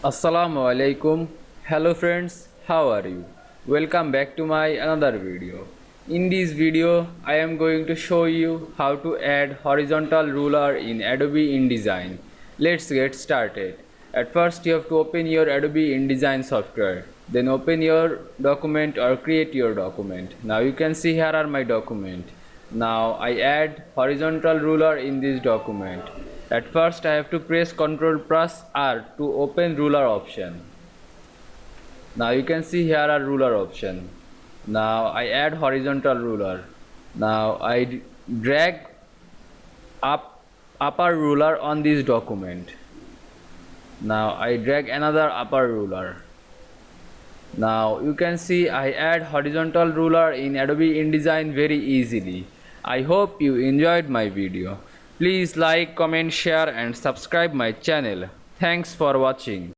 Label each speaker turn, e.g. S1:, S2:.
S1: Assalamu Walaikum. Hello friends, how are you? Welcome back to my another video. In this video, I am going to show you how to add horizontal ruler in Adobe InDesign. Let's get started. At first, you have to open your Adobe InDesign software. Then open your document or create your document. Now you can see here are my document. Now I add horizontal ruler in this document. At first I have to press Ctrl plus R to open ruler option. Now you can see here are ruler option. Now I add horizontal ruler. Now I drag upper ruler on this document. Now I drag another upper ruler. Now you can see I add horizontal ruler in Adobe InDesign very easily. I hope you enjoyed my video. Please like, comment, share and subscribe my channel. Thanks for watching.